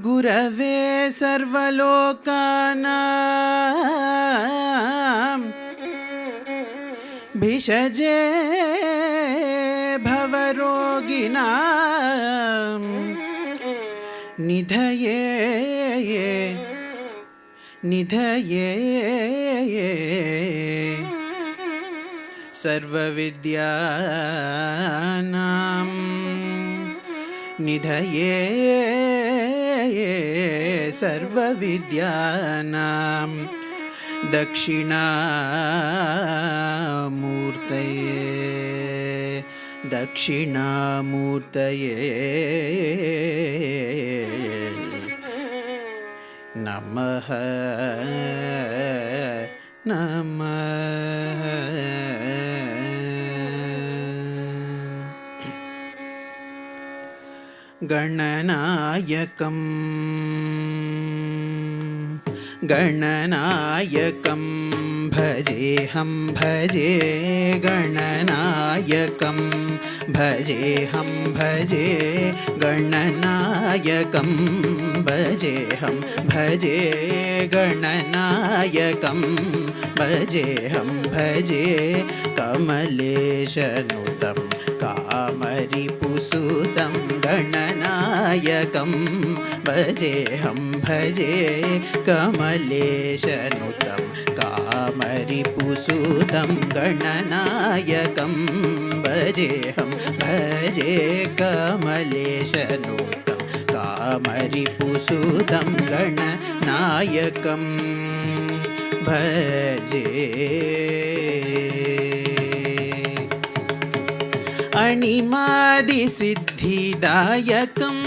गुरवे सर्वलोकानां भिषजे भवरोगिणां निधये सर्वविद्यानां निधये सर्वविद्यानां दक्षिणामूर्तये नमः गणनायकं भजेऽहं भजे गणनायकं भजेऽहं भजे गणनायकं भजेऽहं भजे गणनायकं भजेऽहं भजे कमलेशनुतं कामरिपुसुतं गणनायकं भजेऽहं भजे कमलेशनुतं कामरिपुसुतं गणनायकं भजेऽहं भजे कमलेशनुतं कामरिपुसुतं गणनायकं भजे अणिमादिसिद्धिदायकम्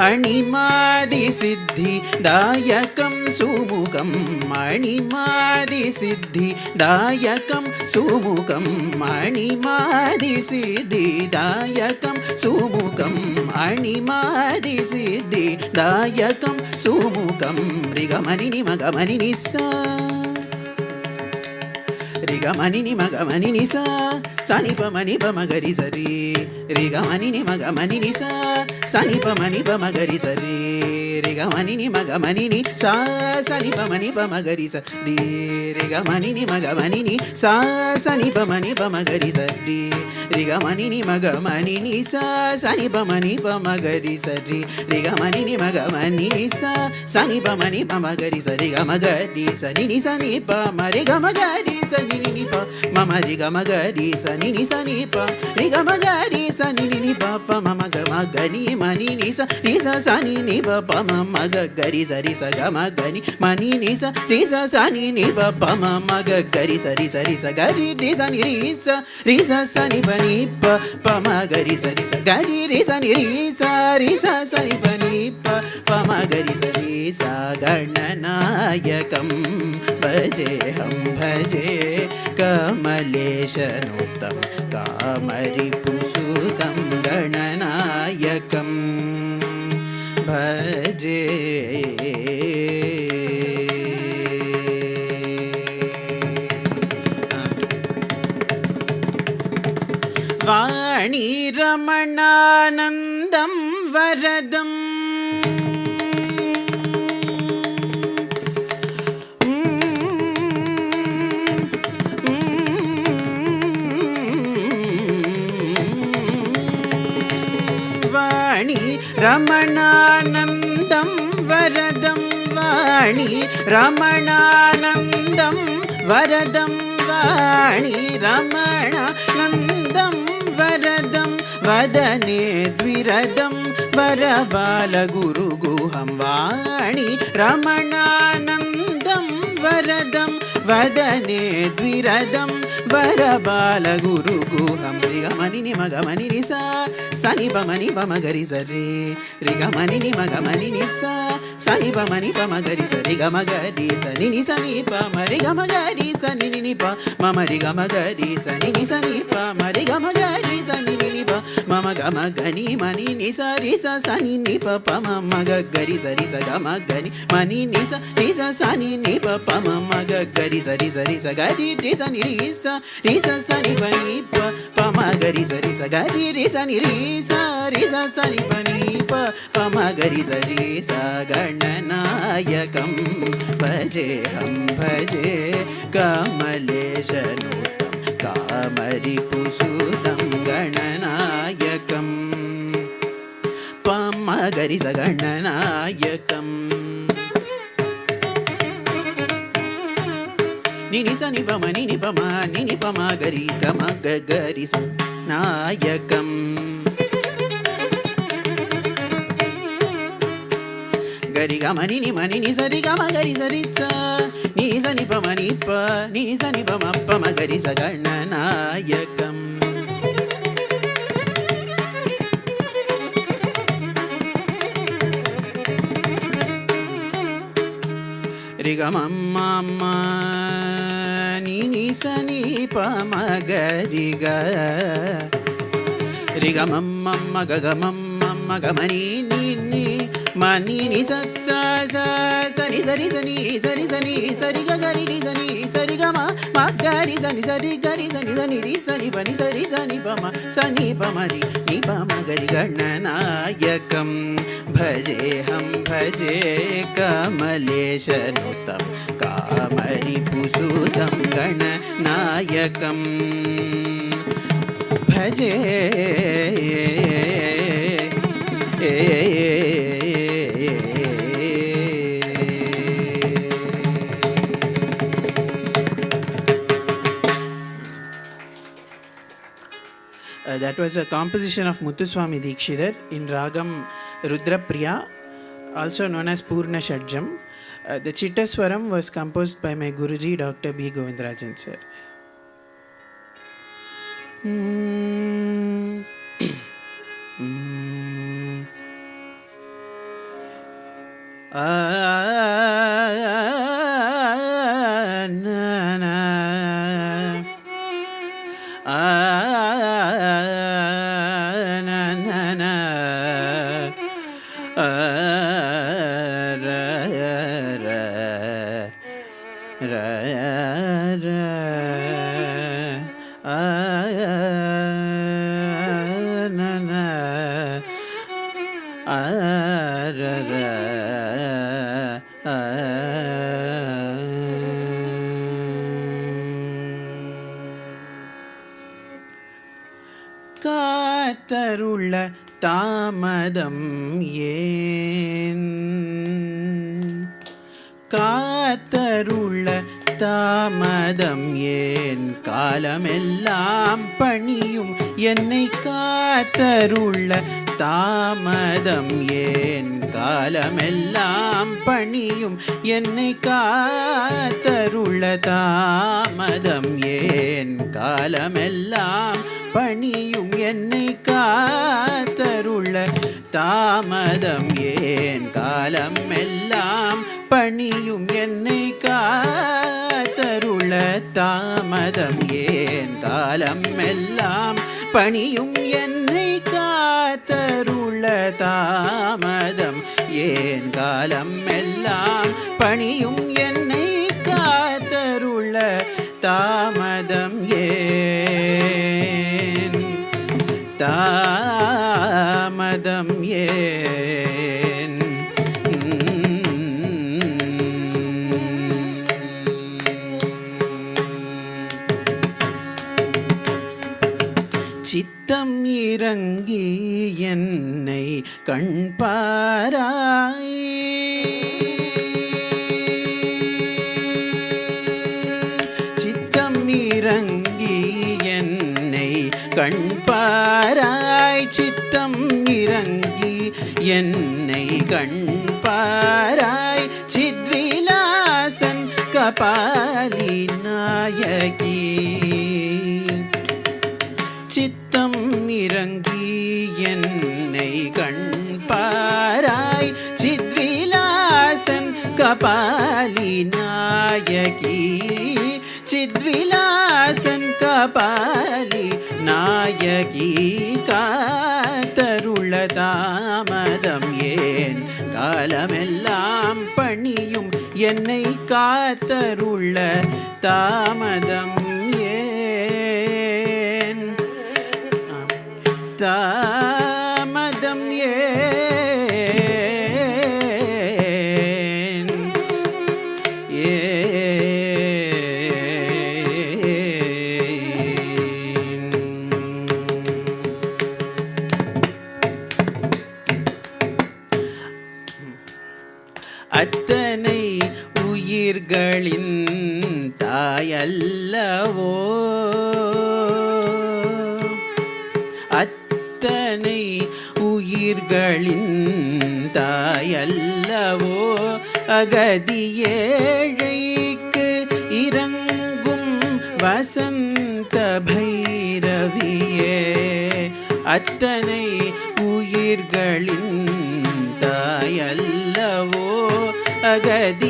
अणिमादिसिद्धिदायकं सुमुखं मणिमादिसिद्धिदायकं सुमुखं मणिमादिसिद्धिदायकं सुमुखं मणिमादिसिद्धिदायकं सुमुखं रिगमनिनि मगमनिनि सा रिगमनिनि मगमनिनि सा सनि पमनि पमगरि सरि रिगमनिनि मगमनिनि सा सनि पमनि पमगरि सरि रिगमनिनि मगमनिनि सा सनि पमनि पमगरि सरि रिगमनिनि मगमनिनि सा सनि पमनि पमगरि सरि रिगमनिनि मगमनिनि सा सनि पमनि पमगरि सरि रिगमनिनि मगमनिनि सा सनि पमनि पमगरि सरि गमगरि सनि सनि पम रिगमगरि सनि नि प मम रिगमगरि सनि नि सनि प रिगमगरि सनि नि प प मम गमगनि मनि नि स नि स सनि नि प प मम गरि सरि स गमगनि मनि नि स रि स सनि नि प प मम गरि सरि सरि स गरि रि स नि रि स सनि प नि प प म गरि सरि स गरि रि स नि रि स सनि प नि प प म गरि सरि स गणनायकं भजेऽहं भजे कमलेशनुतं कामरिपुसुतं गणनायकं भजे वाणीरमणानन्दं वरदम् रमणानन्दं वरदं वाणी रमणानन्दं वरदं वाणी रमणानन्दं वरदं वदने द्विरदं वरबालगुरुगुहं वाणी रमणानन्दं वरदं वदने द्विरदं वरबालगुरुगुहं रिगमनिनि मगमनिनि सा सनि पमनि पमगरि सरि रिगमनिनि मगमनिनि सा sani pa mani pa magari sari ga magari sani ni sani pa mari ga magari sani ni pa mama ri ga magari sani ni sani pa mari ga magari sani ni pa mama ga magani mani ni sari sa sani ni pa pa mama ga gari sari sa ga magani mani ni sa sani ni pa pa mama ga gari sari sari sa gari ri sa sani pa ni pa pa ma gari sari sa gari ri sa sani pa ni pa pa ma gari sari sa गणनायकं भजेऽहं भजे कमलेशनुतं कामरिपुसुतं गणनायकं पमगरि स गणनायकं निनि स नि प म नि प म नि प म गरि ग म ग गरि स नायकं गरि ग मनि नि सरि ग म गरि सरि स नि स नि प म नि प नि स नि प म प म गरि स गणनायकं रि ग म म म नि स नि प म गरि ग रि ग म म म ग ग म म ग म नि मनि नि स स स नि सरि स नि सरि स नि सरि ग गरि रि स नि सरि ग म म गरि स नि सरि गरि स नि रि स नि प नि सरि स नि प म स नि प म रि नि प म गरि गणनायकं भजेऽहं भजे कमलेशनुतं कामरिपुसुतं गणनायकं भजे That was a composition of Muthuswami Dikshidhar in Ragam Rudrapriya, also known as Purna Shadjam. The Chittaswaram was composed by my Guruji, Dr. B. Govindarajan sir. காத்தருள தாமதம் ஏன் காத்தருள தாமதம் ஏன் காலமெல்லாம் பணியும் என்னை காத்தருள தாமதம் ஏன் காலமெல்லாம் பணியும் என்னை காத்தருள தாமதம் ஏன் காலமெல்லாம் பணியும் என்னை காத்தருள தாமதம் ஏன் காலம் எல்லாம் பணியும் என்னை காத்தருள தாமதம் ஏன் காலம் எல்லாம் பணியும் என்னை காத்தருள தாமதம் ஏன் காலம் எல்லாம் பணியும் என்னை காத்தருள தாமதம் ஏன் தாமதம் ஏன் சித்தம் இறங்கி என்னை கண்பாராய் சித்தம் இறங்கி என்னை கண்பாராய் சித்தம் இறங்கி என்னை கண்பாராய் சித்விலாசன் கபாலி நாயகி சித்தம் இறங்கி என்னை கண்பாராய் சித்விலாசன் நாயகி சித்விலாசன் கபாலி நாயகி காத்தருள தாமதம் ஏன் காலமெல்லாம் பணியும் என்னை காத்தருள தாமதம் ஏன் தாமதம் ஏன் அத்தனை உயிர்களின் தாயல்லவோ அத்தனை உயிர்களின் தாயல்லவோ அகதியேழைக்கு இறங்கும் வசந்த பைரவியே அத்தனை உயிர்களின் தாயல்லவோ அகதியேழைக்கு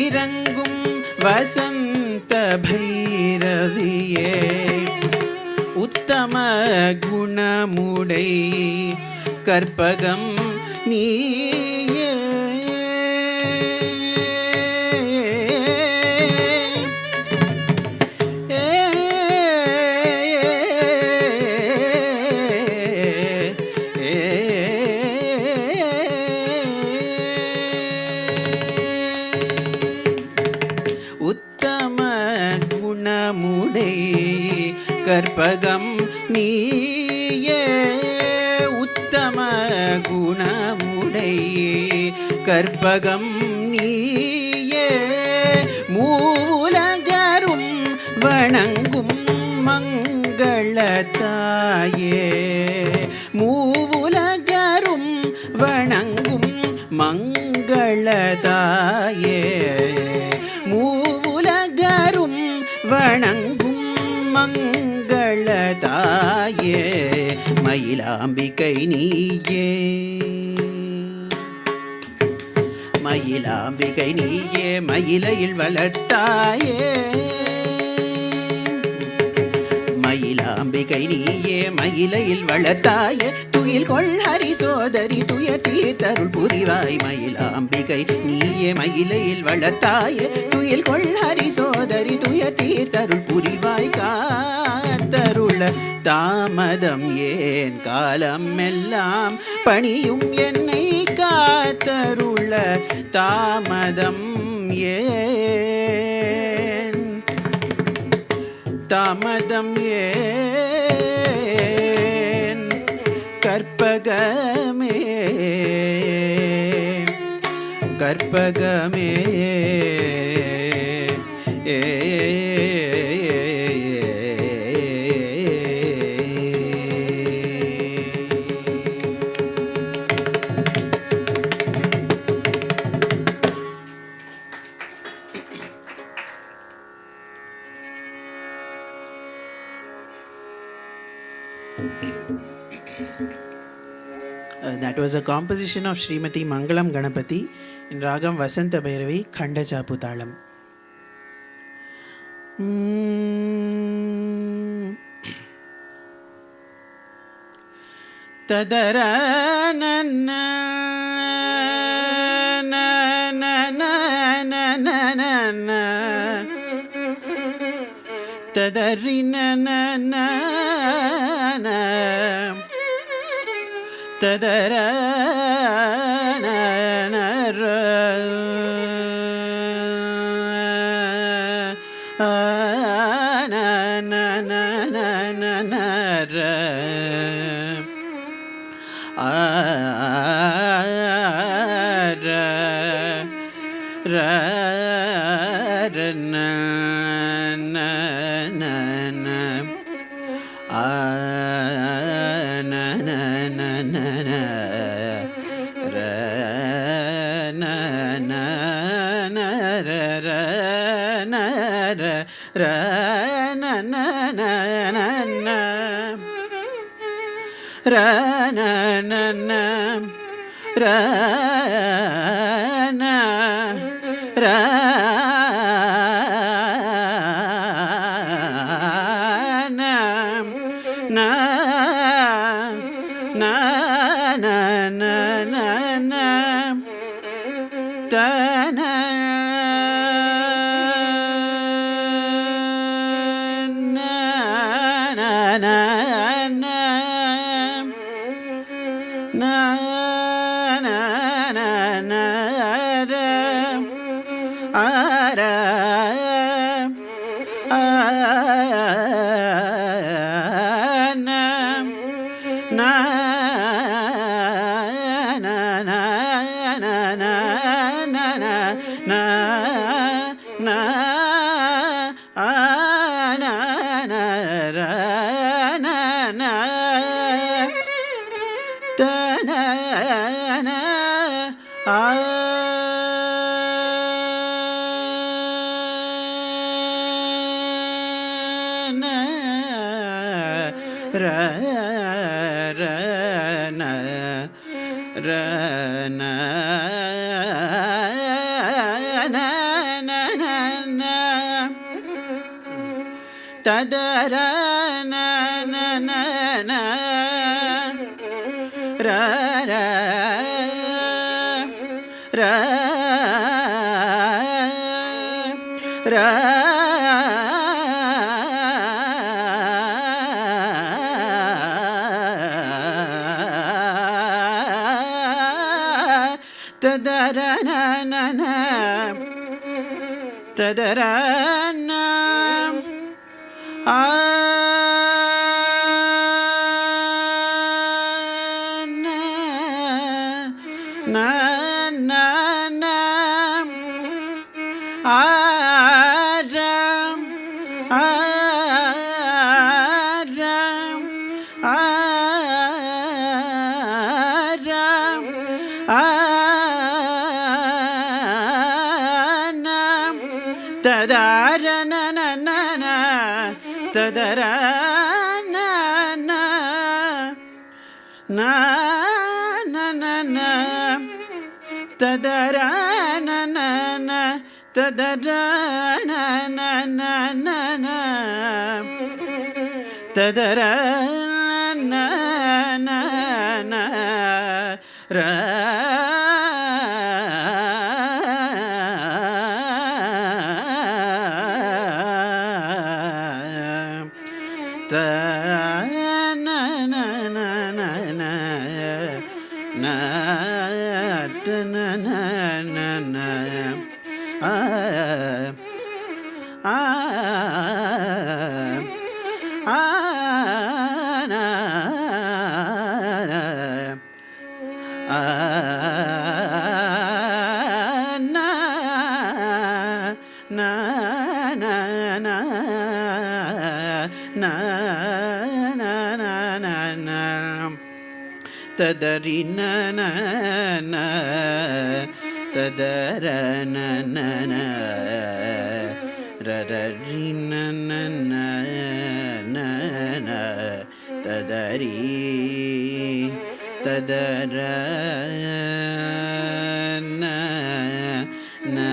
இறங்கும் வசந்த பைரவியே உத்தம குணமுடை கற்பகம் நீயே உத்தம குணமுடை கற்பகம் நீயே உத்தம குணமுடை கற்பகம் நீயே மூவுலகரும் வணங்கும் மங்களதாயே மூவுலகரும் வணங்கும் மங்களதாயே மூவுலகரும் வணங்கும் மங்களதாயே மயிலாம்பிகை நீயே மயிலாம்பிகை நீயே மயிலையில் வளர்த்தாயே மயிலாம்பிகை நீயே மயிலையில் வளர்த்தாயே துயில் கொள் ஹரி சோதரி துயர் தீர்த்தருள் புரிவாய் மயிலாம்பிகை நீயே மயிலையில் வளர்த்தாயே துயில் கொள் ஹரி சோதரி துயர் தீர்த்தருள் புரிவாய் காத்தருள தாமதம் ஏன் காலம் எல்லாம் பணியும் என்னை காத்தருள தாமதம் ஏன் தாமதம் ஏன் கற்பகமே கற்பகமே That was a composition of Srimati Mangalam Ganapati in Ragam Vasanta Bhairavi Khanda Chaputalam. Tadara na na na na na na na na tadari na na na na tadara na na ra na na na na na na ra ra ra ra na na na na na na na na na ra na na na ra ra na ra ra na na na na na ra na na na ra na ra na na na na na na na ta na na na na na na na ra ara na na na na na na na na na na na ra na na ta na na na ra ra na ra na na na na na ta da ra na na na na ra ra ra ra ta da ra na na na ta da ra na na na na aram aram aram anam tadara na na na na tadara na na na na na na tadara na na na tadara na na na na na tadara na na na ra ta na na na na na na ta na na na na na na na na na na na na tadari na na na tadara na na na radari na na na na na tadari tadara na na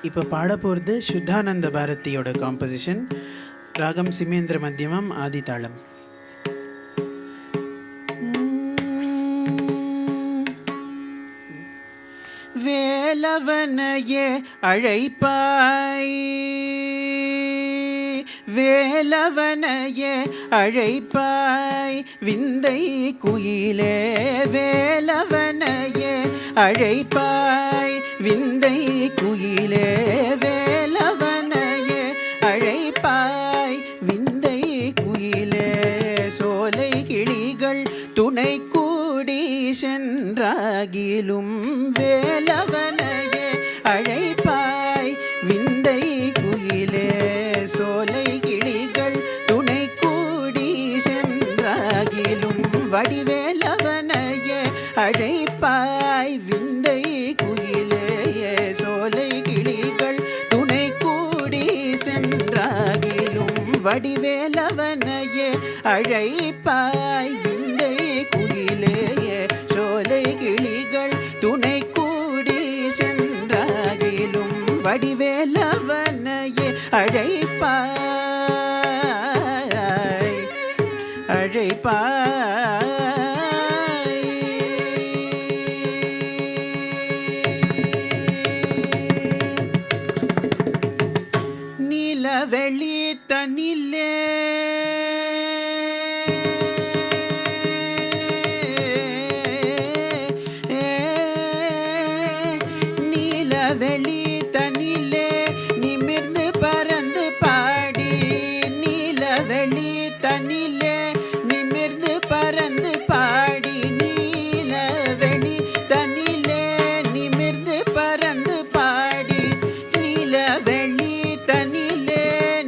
இப்போ பாட போகிறது Shuddhananda பாரதியோட composition. ராகம் சிமேந்திர மத்தியமம், ஆதி தாளம். வேலவனையே அழைப்பாய், வேலவனையே அழைப்பாய், விந்தை குயிலே வேலவனையே அழைப்பாய், விந்தை குயிலே வேலவனையே அழைப்பாய், விந்தை குயிலே சோலை கிளிகள் துணை கூடி சென்றாகிலும் வேலவனையே அழைப்பாய், விந்தை குயிலே சோலை கிளிகள் துணை கூடி சென்றாகிலும் வடிவேலவனையே அழைப்பாய், விந்தை குயிலே சோலை கிளிகள் துணை கூடி சென்றாகிலும் வடிவேலவனையே அழைப்பாய், விந்தை குயிலே சோலை கிளிகள் துணை கூடி சென்றாகிலும் வடிவேலவனையே அழைப்பாய், அழைப்பாய். நிலவெளி தனிலே நிலவெளி தனிலே நிமிர்ந்து பறந்து பாடி, நிலவெளி தனிலே நிமிர்ந்து பறந்து பாடி, நிலவெளி தனிலே நிமிர்ந்து பறந்து பாடி, நிலவெளி தனிலே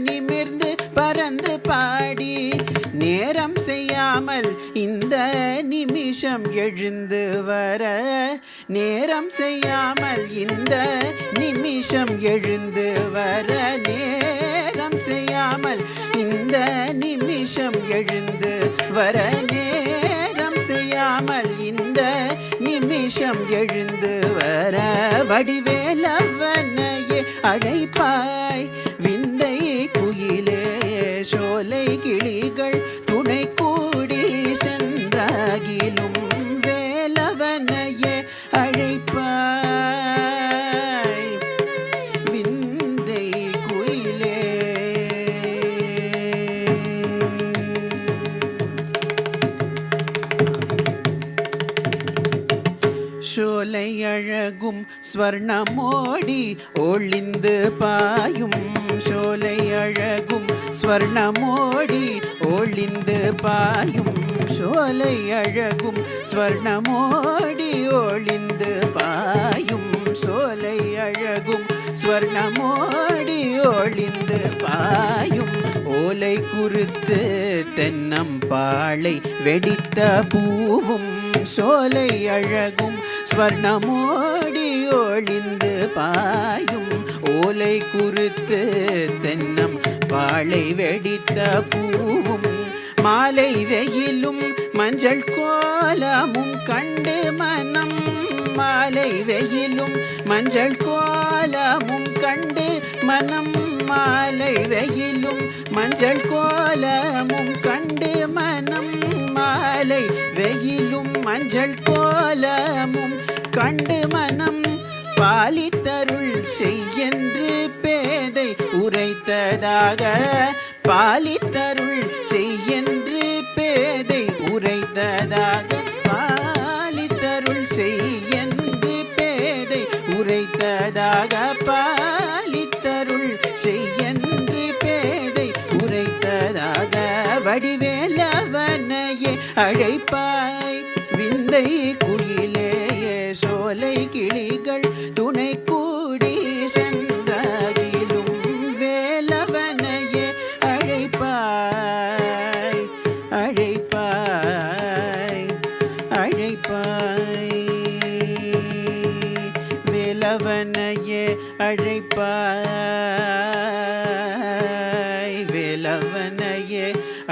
நிமிர்ந்து பறந்து பாடி, நேரம் செய்யாமல் இந்த நிமிஷம் எழுந்து வர, நேரம் செய்யாமல் இந்த நிமிஷம் எழுந்து வர, நேரம் செய்யாமல் இந்த நிமிஷம் எழுந்து வர, நேரம் செய்யாமல் இந்த நிமிஷம் எழுந்து வர வடிவேலவனையே அழைப்பாய், விந்தை குயிலே சோலை கிளிகள் துணை கூடி சென்றாகிலும் வேலவனையே அழைப்பாய், விந்தை குயிலே. சோலை அழகும் ஸ்வர்ணமோடி ஒளிந்து பாயும், சோலை அழகும் ஸ்வர்ணமோடி ஒளிந்து பாயும், சோலை அழகும் ஸ்வர்ணமோடி ஒளிந்து பாயும், சோலை அழகும் ஸ்வர்ணமோடி ஒளிந்து பாயும், ஓலை குறுத்து தென்னம்பாளை வெடித்த பூவும், சோலை அழகும் ஸ்வர்ணமோடி ஒளிந்து பாயும், ஓலை குறுத்து தென்னம் பாளை வெடித்த பூவும், மாலை வெயிலும் மஞ்சள் கோலமும் கண்டு மனம், மாலை வெயிலும் மஞ்சள் கோலமும் கண்டு மனம், மாலை வெயிலும் மஞ்சள் கோலமும் கண்டு மனம், மாலை வெயிலும் மஞ்சள் கோலமும் கண்டு மனம், பாலித்தருள் செய்யென்று பேதை உரைத்ததாக, பாலித்தருள் செய்யென்று பேதை உரைத்ததாக, பாலித்தருள் செய்யென்று பேதை உரைத்ததாக, பாலித்தருள் செய்யென்று பேதை உரைத்ததாக வடிவேலவனையே அழைப்பாய், விந்தை குயிலே சோலை கிளிகள் துணை கூடி சென்றாகிலும் வேலவனையே அழைப்பாய், அழைப்பாய், அழைப்பாய், வேலவனையே அழைப்பாய், வேலவனையே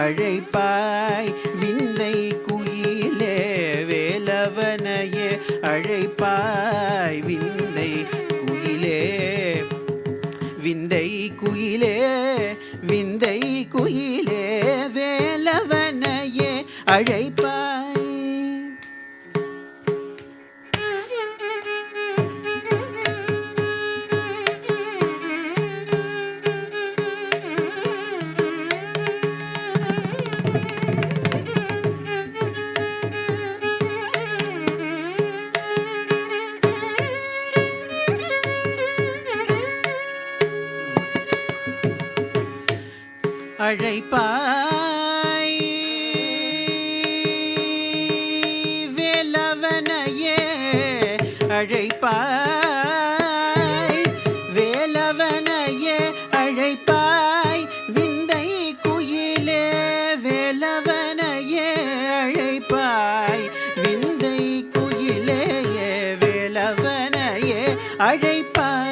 அழைப்பாய், விந்தை குயிலே வேலவனையே அழைப்பாய், விந்தை குயிலே விந்தை குயிலே விந்தை குயிலே வேலவனையே அழைப்பாய். அழைப்பாய் வேலவனையே அழைப்பாய் வேலவனையே அழைப்பாய் விந்தை குயிலே வேலவனையே அழைப்பாய் விந்தை குயிலே வேலவனையே அழைப்பாய்.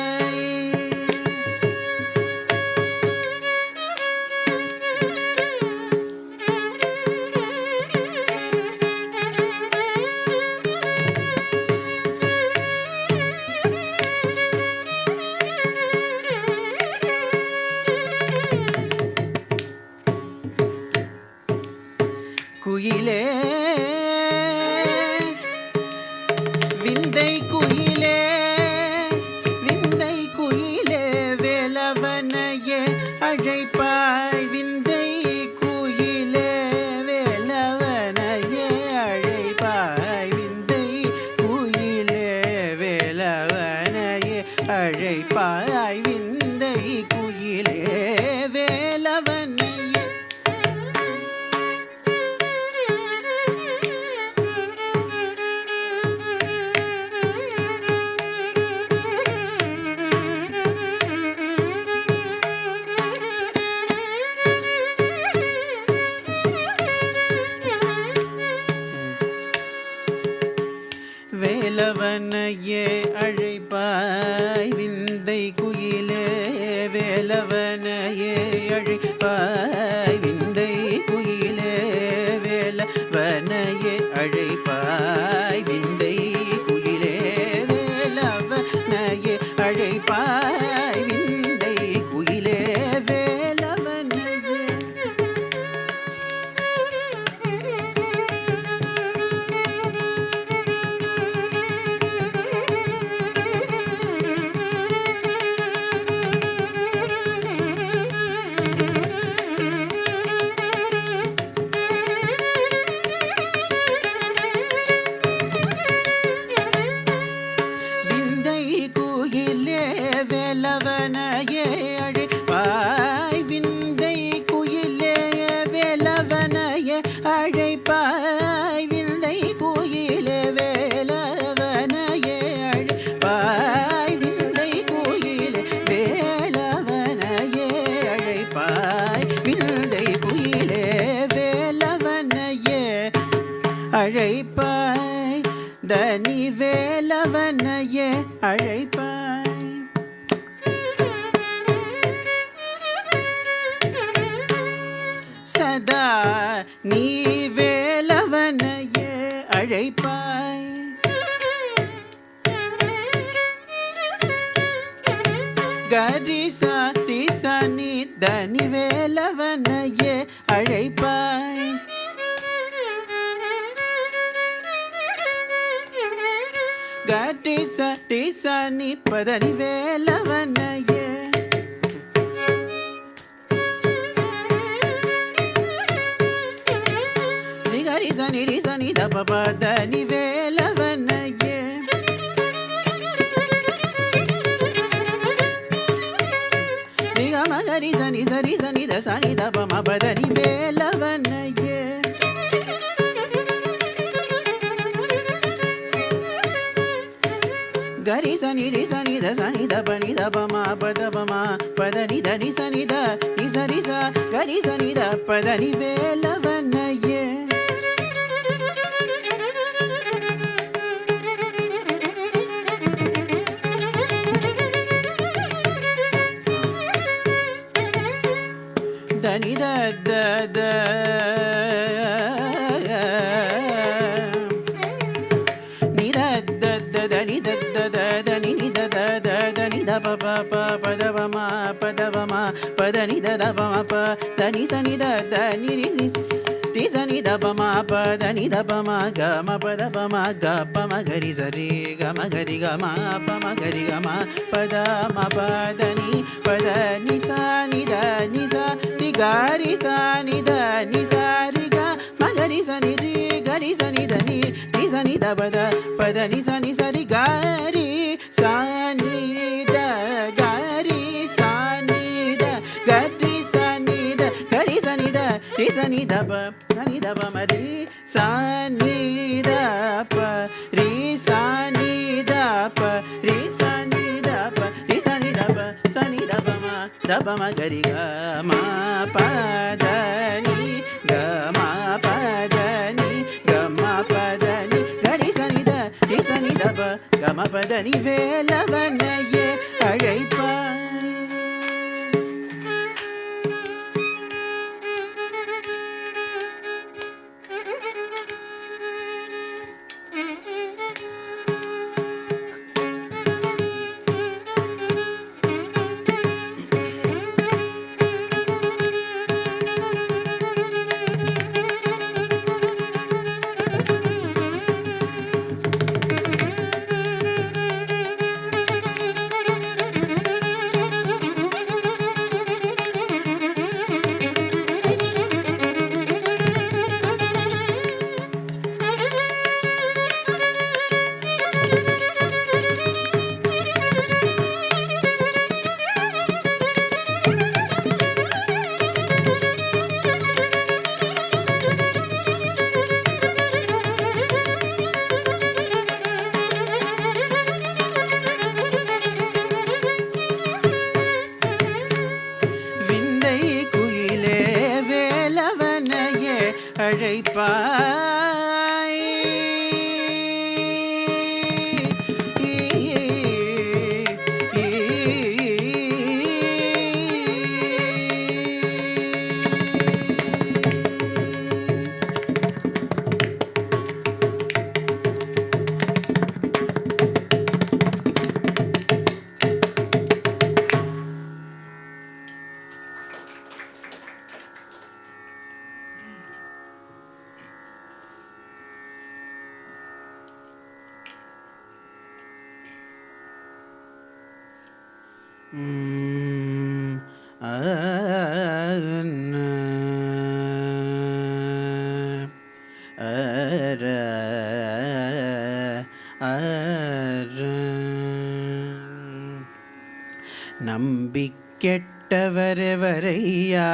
குயிலே விந்தை குயிலே விந்தை குயிலே வேலவனையே அழைப்பாய் விந்தை குயிலே வேலவனையே அழைப்பாய் விந்தை குயிலே வேலவனையே அழைப்பாய் விந்தை குயிலே வேலவனையே. வேலவனையே அழைப்பாய் விந்தை குயிலே வேலவனையே அழைப்பாய் விந்தை குயிலே வேலவனையே அழைப்பாய் விந்தை குயிலே வேலவனையே அழைப்பாய் விந்தை குயிலே வேலவனையே. வேலவனையே அழைப்பாய் விந்தை குயிலே வேலவனையே அழைப்பாய் விந்தை குயிலே வேலவனையே அழைப்பாய் விந்தை குயிலே வேலவனையே அழைப்பாய் விந்தை குயிலே வேலவனையே அழைப்பாய் தனி வேலவனையே அழைப்பாய். சதா நீ வேலவனையே அழைப்பாய் கரிசா ரிசா நீ தனி வேலவனையே அழைப்பாய் கரிசா ரிசா நீ பதனி வேலவனையே ரிசனி ரிசனி தபதனி வேலவனையே ரிகமகரி சனி சரி சனி தசனி தபமபதனி வேலவனையே கரி சனி ரிசனி தசனி தபனி தபமா பதபமா பதனி தனி சனி த நிசரி ச கரி சனி த பதனி வேலவனையே. தனி த த த நி த த த த நி த த த த நி நி த த த த நி த த ப ப ப பதவமா பதவமா பதனி ததபம ப தனி சனி த தனி ரி சனி தபம பதனி தபம கம பதபம கபம கரி சரி கம கரி கம பம கரி கம பதம பதனி பதனி சனி த நி ச ரி கரி சனி த நி ச ரி க மகரி சனி ரி கரி சனி த நி ரி சனி த பத பதனி சனி சரி கரி சனி த கரி சனி த கரி சனி த கரி சனி த ரி சனி த ப சனி த ப மரி சனி த ப ரி சனி த ப ரி சனி த ப ரி சனி த ப சனி த ப ம த ப ம கரி க ம ப த நி க ம ப த நி க ம ப த நி கரி சனி த ரி சனி த ப க ம ப த நி வேலவனையே அழைப்பாய். விந்தை குயிலே வேலவனையே அழைப்பாய். நம்பிக்கெட்டவரெவரையா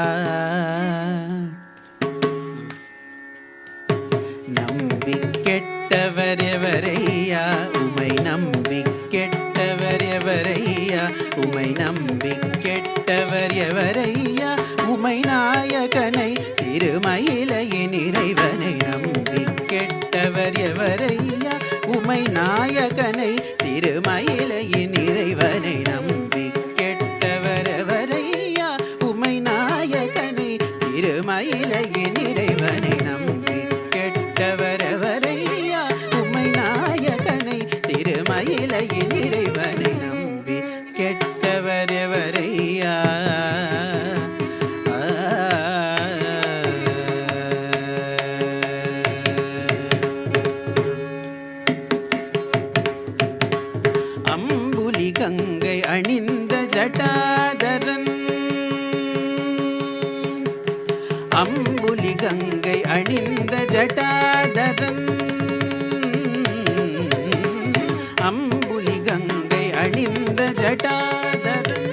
நம்பிக்கெட்டவரெவரையா உமை நம்பிக்கெட்டவரெவரையா உமை நம்பிக்கெட்டவரெவரையா உமை நாயகனை திருமயிலையின் இறைவனை நம்பிக்கெட்டவரெவரையா உமை நாயகனை திருமயிலையின் இறைவனை நம்பிக்கெட்டவரெவரையா உமை நாயகனை திருமயிலையின் இறைவனை நம்பிக்கெட்டவரெவரையா உமை நாயகனை திருமயிலையின் இறைவனை நம்பி கெட்டவரெவரையா. அம்புலி கங்கை அணிந்த ஜட்டாதரன் அம்புலி கங்கை அணிந்த ஜட்டாதரன் அம்புலி கங்கை அணிந்த ஜட்டாதரன்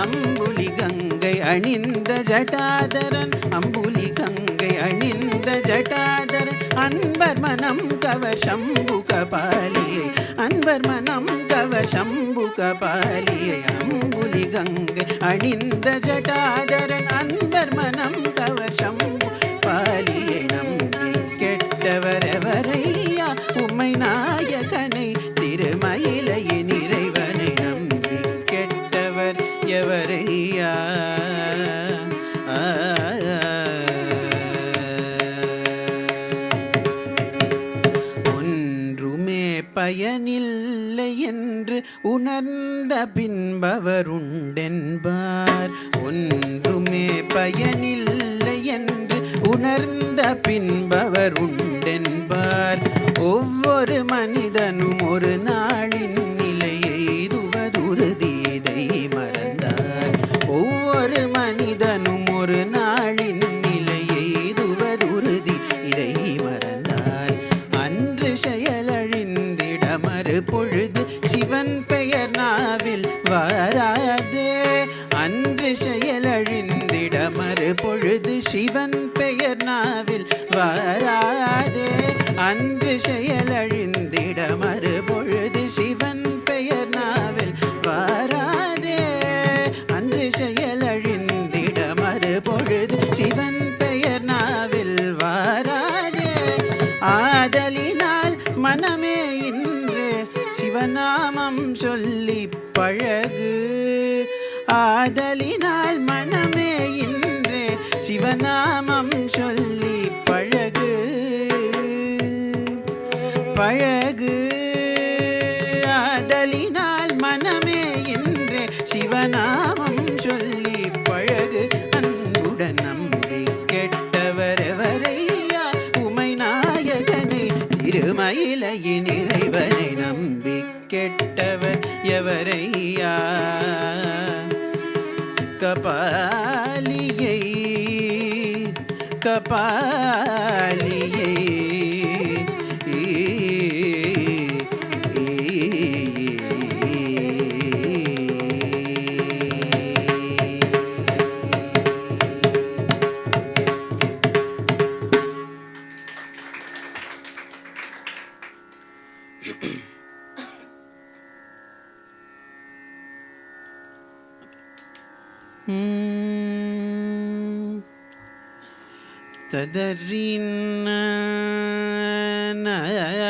அம்புலி கங்கை அணிந்த ஜட்டாதரன் அம்புலி கங்கை அணிந்த ஜட்டாதரன் அன்பர் மனம் கவர் சம்பு கபாலியை அன்பர் மனம் கவர் சம்பு கபாலியை அம்புலி கங்கை அணிந்த ஜட்டாதரன் அன்பர் மனம் கவர் சம்பு பாலியை நம்பி கெட்டவரெவரையா உம்மை நாயகனை திருமயிலையின் இறைவனை நம்பி கெட்டவர் எவரையா. ஒன்றுமே பயனில்லை உணர்ந்த பின்பவருண்டென்பார். ஒன்றுமே பயனில்லை என்று உணர்ந்த பின்பவருண்டென்பார். ஒவ்வொரு மனிதனும் ஒரு நாளின் நிலையை எய்துவதுறுதி இதை மறந்தார். ஒவ்வொரு மனிதனும் ஒரு நாளின் நிலையை எய்துவதுறுதி இதை மறந்தார். அன்று செயலழிந்திட மறு பொழுது சிவன் பெயர் நாவில் வராதே. அன்று செயலழிந்திட மறு பொழுது சிவன் பெயர் நாவில் வராதே. அன்று செயலழிந்திட மறு பொழுது சிவன் பெயர் நாவில் வராதே. அன்று செயலழிந்திட மறு பொழுது சிவன் பெயர் நாவில் வராதே. ஆதலினால் மனமே இன்று சிவநாமம் சொல்லி பழகு. ஆதலினால் மனமே இன்று சிவநாமம் சொல்லி பழகு. பழகு. ஆதலினால் மனமே இன்று சிவநாமம் சொல்லி பழகு. அன்புடன் நம்பி கெட்டவரெவரையா உமை நாயகனை திருமயிலையின் இறைவனை நம்பி கெட்டவர் எவரையா. கபாலியை கபாலியை ததறின நரர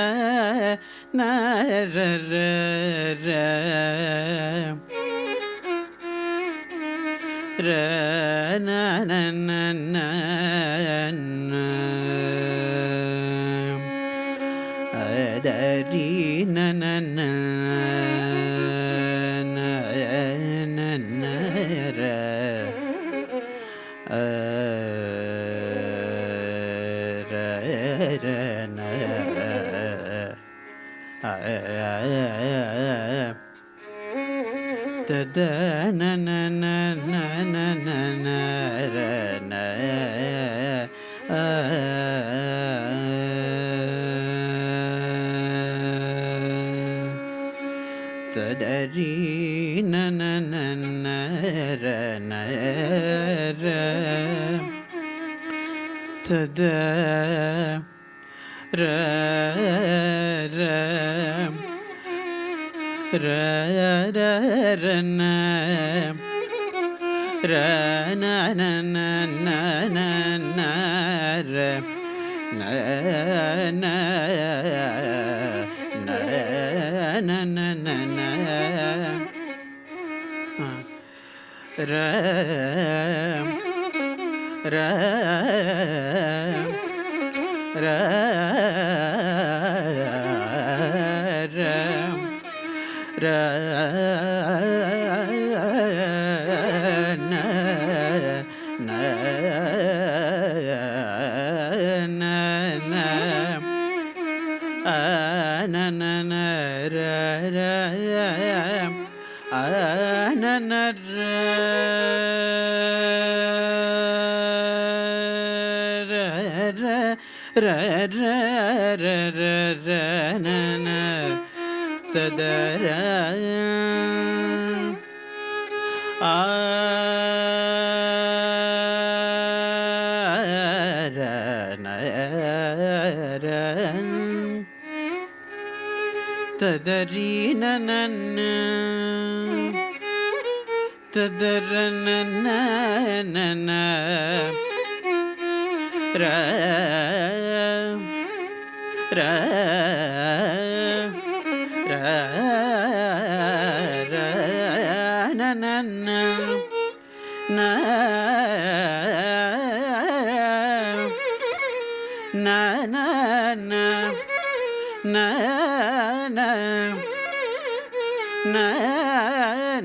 na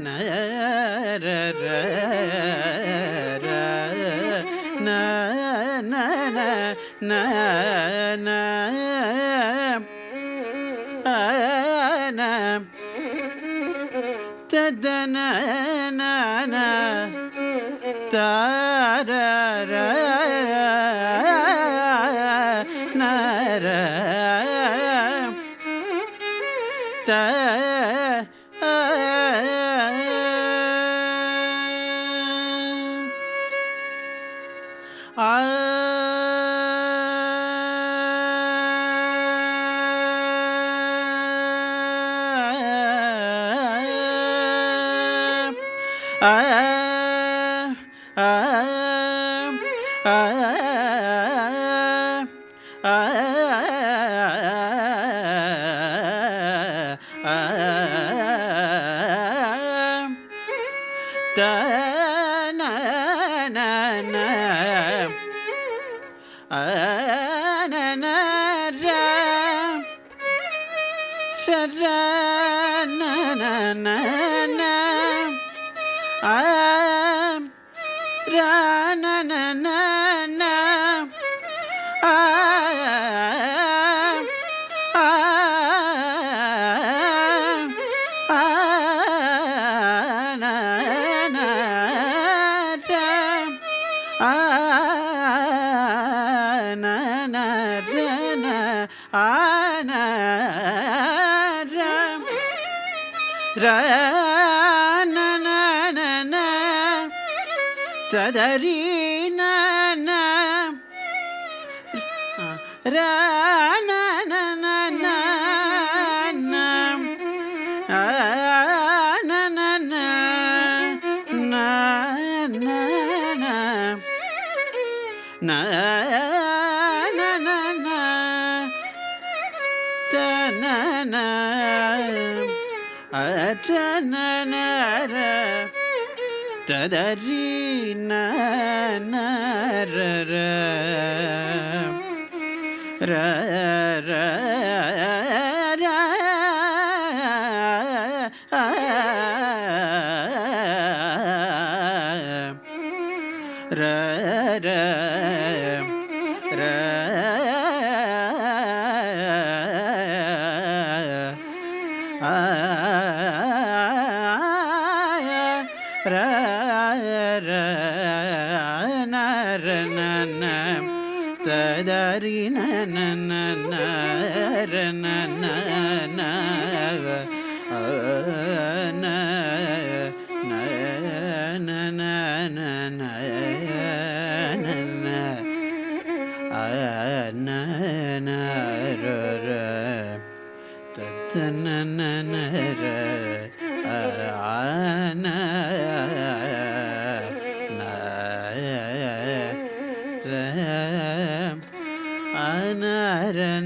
ந ர ர ர ந ந ந ந ந ததன ந ந தார ர ந ர த ஆ ததரி ந ந ர ந ந ந ந ந ந ந ந ந ந ந ந ந த ந ந அற்ற ந ந ர ததரி ந ந ர ர ர ர ர ர ர ர ததரி ந ந ந ந ர ந ந ந ந ந ந ந ந ந ந ர ர தத்த ந ந ந ர ந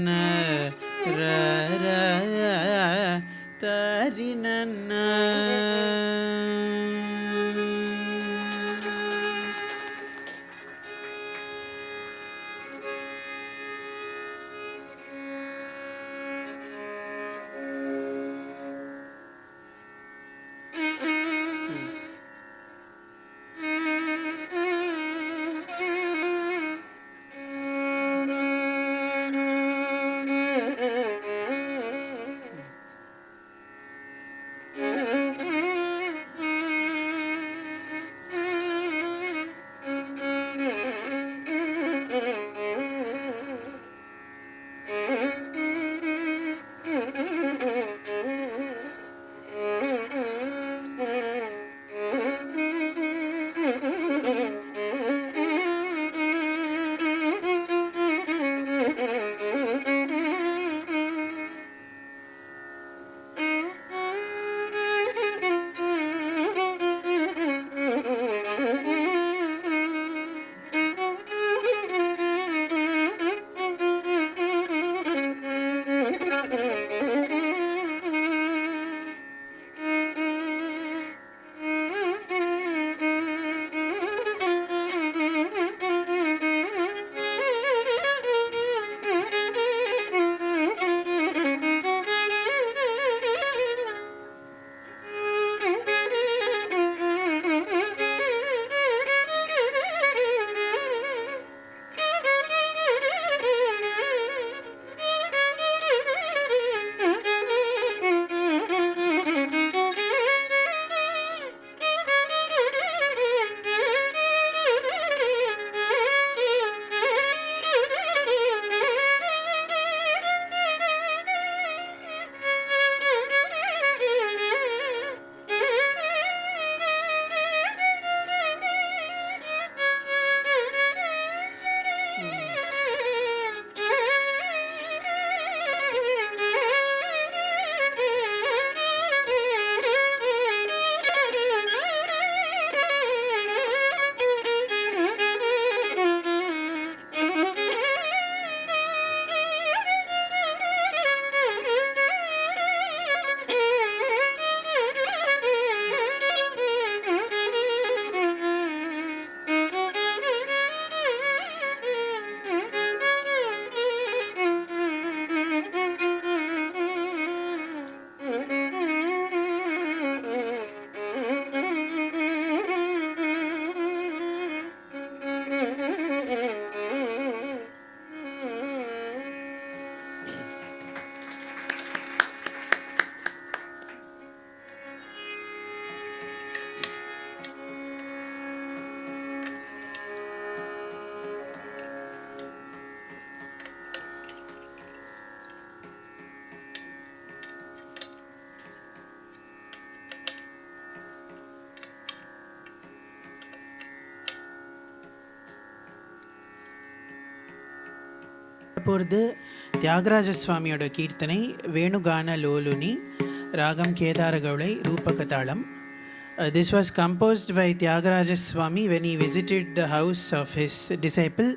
ந ர ர தரி ந பாடப்போகிறது தியாகராஜ சுவாமியோட கீர்த்தனை வேணுகான லோலுனி, ராகம் கேதாரகௌளை, ரூபக தாளம். This was composed by Tyagaraja Swami when he visited the house of his disciple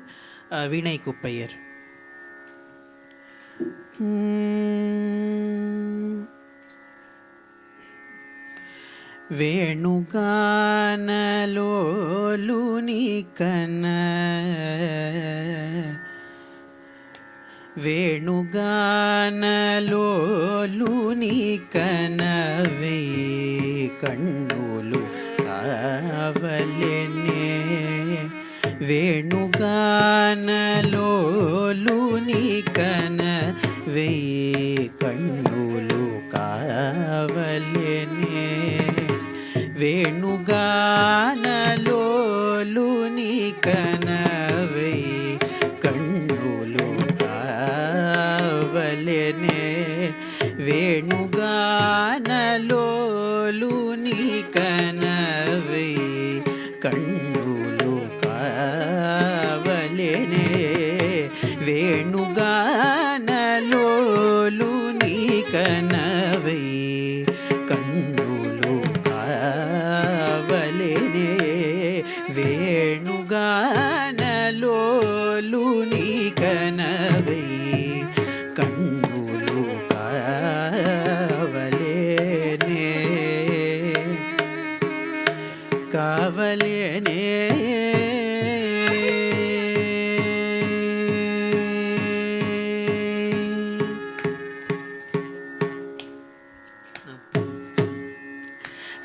Vinay Kuppayar. Venugana loluni kana, Venugana loluni kanave kannulu kavalene, Venugana loluni kanave kannulu kavalene, Venugana loluni kanave kannulu kavalene, Venugana loluni kanave kannulu kavalene, Venugana loluni kanave kannulu kavalene, Venugana loluni kanave kannulu kavalene, kavalene.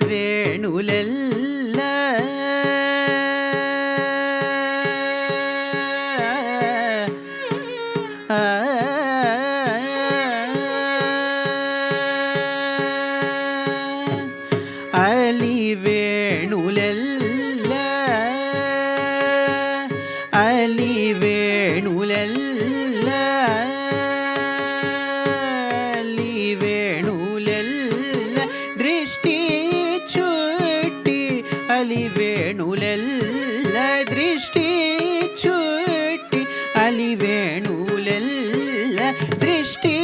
வேணுலெல்ல அலி வேணுலெல்ல, அலி வேணுலெல்ல, அலி வேணுலெல்ல திருஷ்டி చుట్టి, అలి వేణులెల్ల దృష్టి చుట్టి, అలి వేణులెల్ల దృష్టి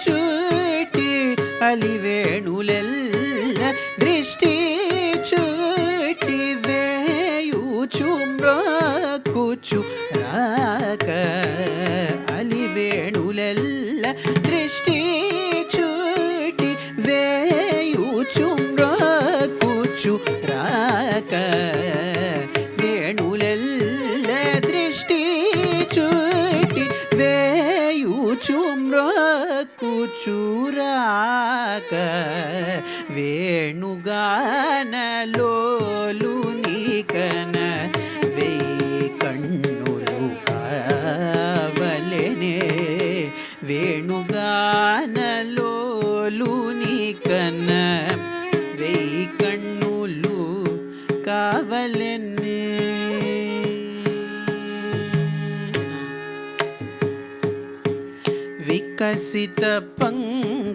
చుట్టి, అలి వేణులెల్ల దృష్టి చుట్టి, వేయుచు మ్రొక్కుచు రాక, అలి వేణులెల్ల దృష్టి చుట్టి, వేయుచు మ్రొక్కుచు రాక, వేణులెల్ల దృష్టి చుట్టి, వేయుచు మ్రొక్కుచు రాక, వేణుగాన లోలుని కనవే కన్నులు కావలెనే, వేణుగాన లోలుని కనవే కన్నులు కావలెనే. వికసిత పంకజవదనలు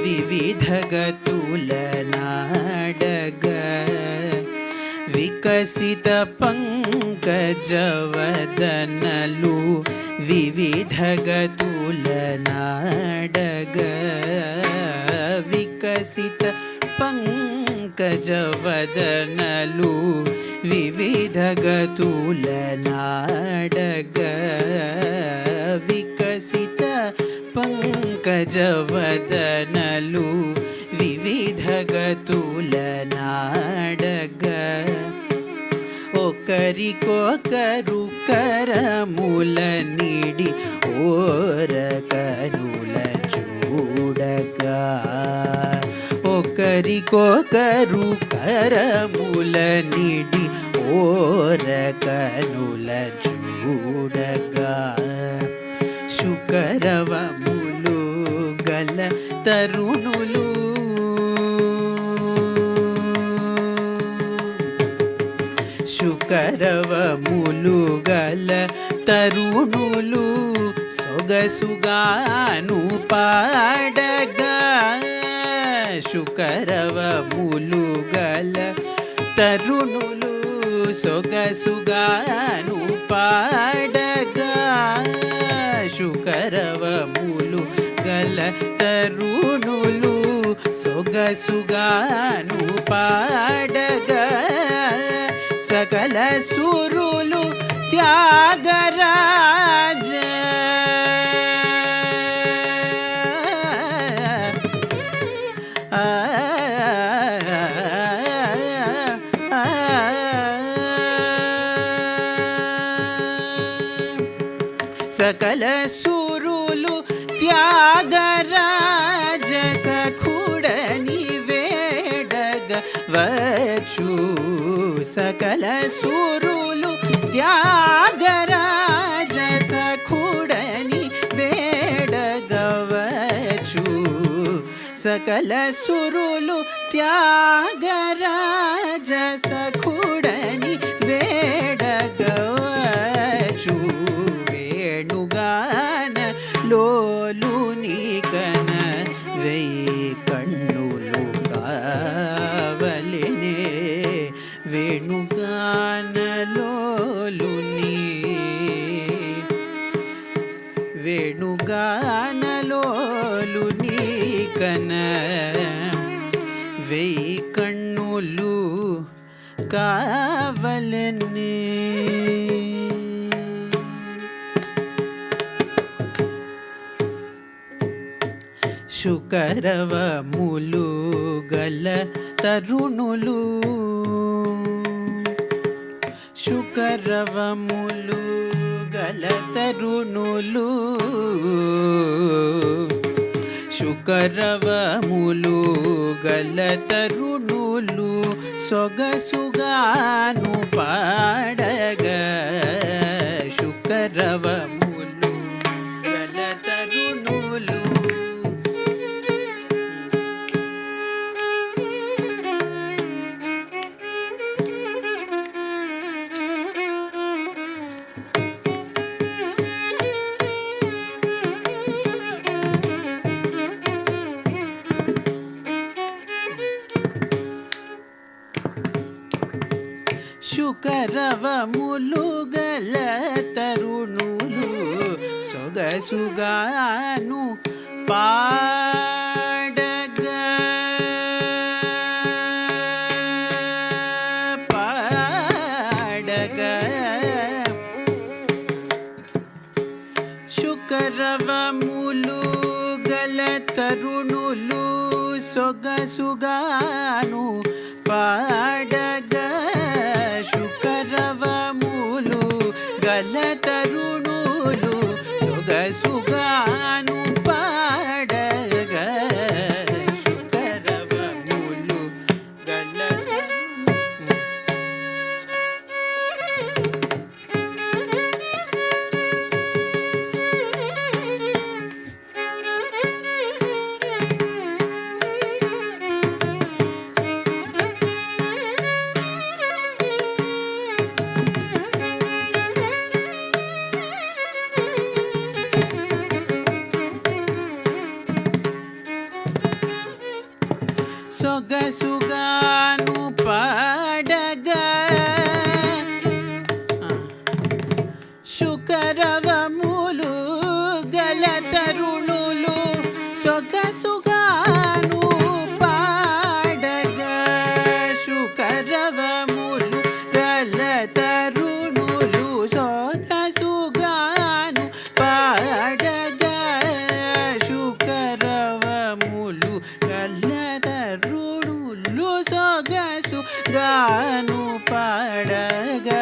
వివిధ గతుల నాడగ, వికసిత పంకజవదనలు వివిధ గతుల నాడగ, వికసిత పంకజవదనలు వివిధ గతుల నాడగ, వికసిత పంకజవదనలు వివిధ గతుల నాడగ, ఒకరికొకరు కరముల నిడి ఓరకనుల చూడగా, ఒకరికొకరు కరముల నిడి ఓరకనుల చూడగా, శుకరవములు గల తరుణులు, శుకరవములు గల తరుణులు సొగసుగాను పాడగా, శుకరవములు గల తరుణులు సొగసుగాను పాడగా శుకరవములు గల తరుణులు సొగసుగాను పాడగా సకల సురులు త్యాగరాజ సకల సురులు త్యాగరాజ సఖుడని వేడగ వచ్చు సకల సురులు త్యాగరాజ సఖుడని వేడగ వచ్చు సకల సురులు త్యాగరాజ సఖుడని వేడగ వచ్చు వేణుగాన లోలుని కన వెయ్యి కన్నులు కావలెనే వేణుగాన లోలుని వేణుగాన లోలుని కన వెయ్యి కన్నులు కావలెనే శుకరవములు గల తరుణులు శుకరవములు గల తరుణులు శుకరవములు గల తరుణులు సొగసుగాను పాడగా శుకరవములు గల తరుణులు శుకరవములు గల తరుణులు సొగసుగాను పాడగా శుకరవములు గల తరుణులు సొగసుగాను పాడగా శుకరవములు గల తరుణులు సొగసుగాను పాడగా శుకరవములు గల సొగసుగాను పాడగా శుకరవములు గల తరుణులు సొగసుగాను పాడగా శుకరవములు గల తరుణులు సొగసుగాను పాడగా శుకరవములు గల తరుణులు సొగసుగాను పాడగా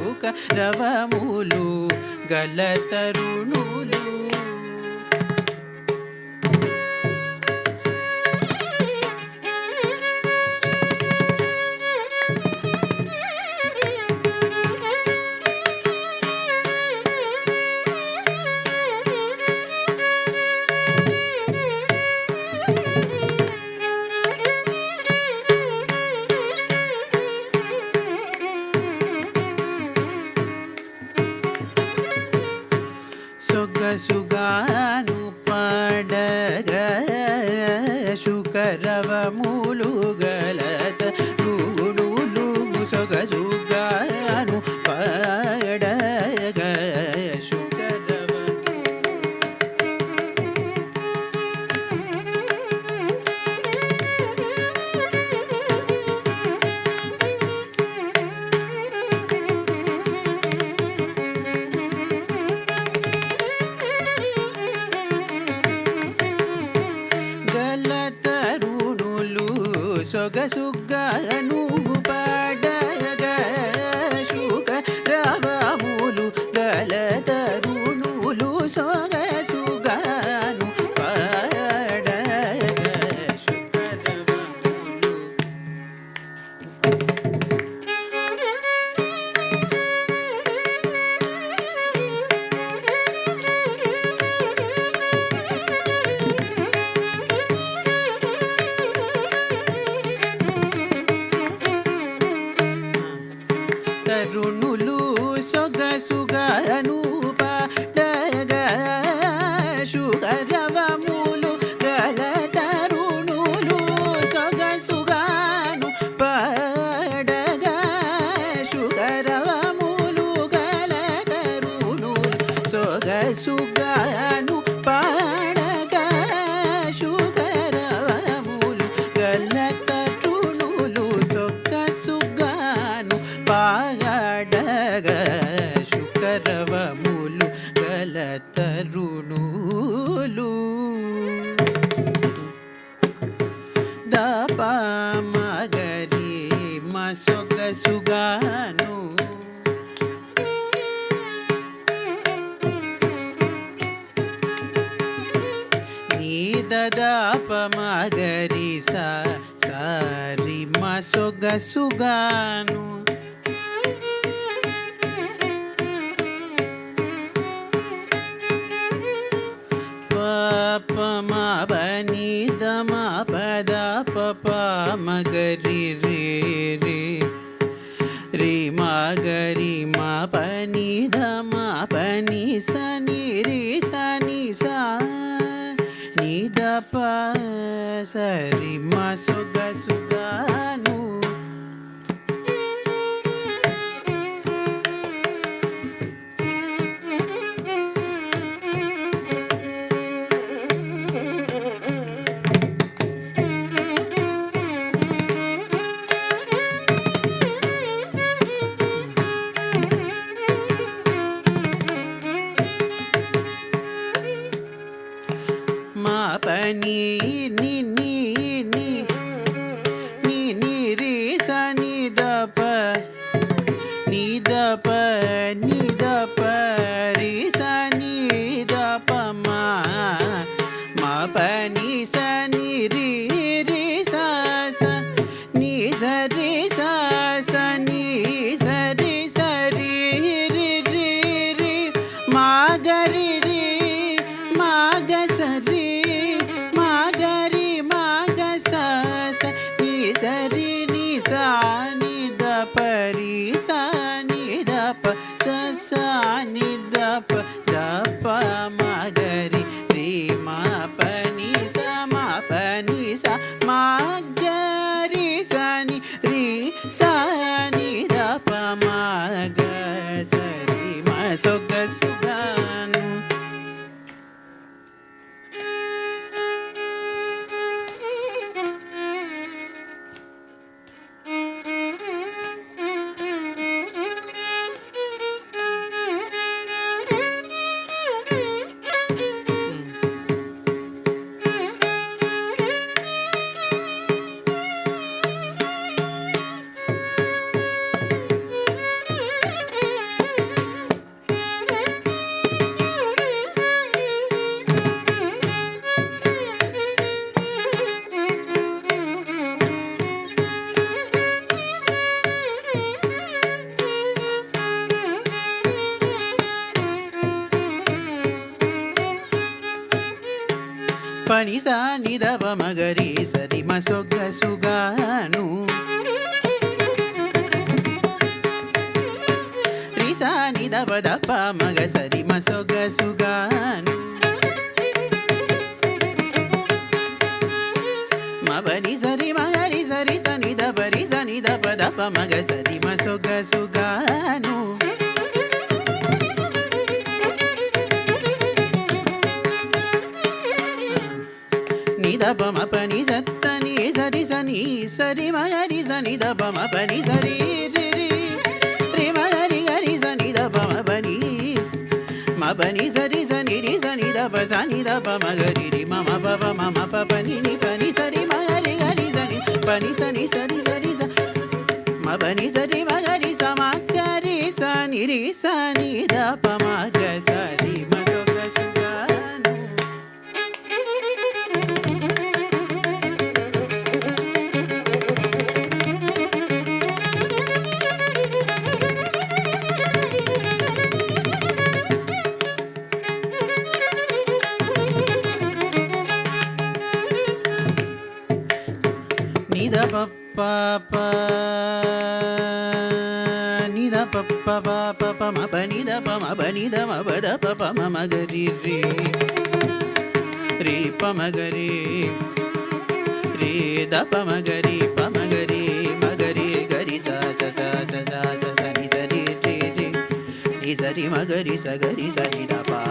శుకరవములు గల తరుణులు సొగసుగాను పాడగా శుకరవములు గల తరుణులు సొగ గల తరుణులు సొగసుగాను పాడగ శుగ రవములు గల తరుణులు సొగసుగాను పాడగ శుగ రవములు. తరుణులు సొగసుగాను పాడగ శుగ రవములు గల తరుణులు సొగసుగాను పాడగ శుగ రవములు గల తరుణులు సొగసుగాను పాడగ శుగ రవములు గల తరుణులు సొగసుగాను పాడగ శుగ రవములు గల తరుణులు. దప మగరి మ సొగసుగాను నీ దదప మగరి సా సారి మ సొగసుగాను ప మ పని ద మ పద ప ప మగరి రే రే రే మగరి మ పని ద మ పని స ని రి స ని సా ని ద ప సరి మ సొగసుగాను. మా పని ని ని ని ని ని రి స ని ద ప ని ద ప ని ద ప రి స ని ద ప మా మా పని స ని రి రి స స ని స రి స స ని స రి స రి రి రి రి మా గరి రి మా గ స రి మా గరి మా గ స స ని స రి ని స ని ద ప రి స ని ద ప స స ని ద ప ద ప మా గరి రి మా ప ని స మా ప ని స మా గరి స ని రి స ని ద ప మా గ స రి మా సొగసుగాను. పని సా ని ద ప మగరి సరి మ సొగసుగాను రి సా ని ద ప ద ప మగ సరి మ సొగసుగాను మ పని సరి మగరి సరి స ని ద ప రి స ని ద ప ద ప మగ సరి మ సొగసుగాను. ని ద ప మ ప ని స త ని సరి స ని సరి మ గరి స ని ద ప మ ప ని సరి రి రి రి మ గరి గరి స ని ద ప మ ప ని మ பனி சரி சனி ரி சனி தப சனி தப மகரி ரி மம பப மம பப நி நி பனி சரி மகரி கரி சனி பனி சனி சரி சரி ச மபனி சரி மகரி சமகரி சனி ரி சனி தப மக சரி மசோக சுகானு. நித பப்ப நித பப்ப பப்ப மப நித பமப நித மபத பப மமகரி ரே ரே பமகரி ரே த பமகரி பமகரி மகரி கரி ச ச ச ச ச ச சரி சரி ரே ரே நி சரி மகரி சகரி சரி த பா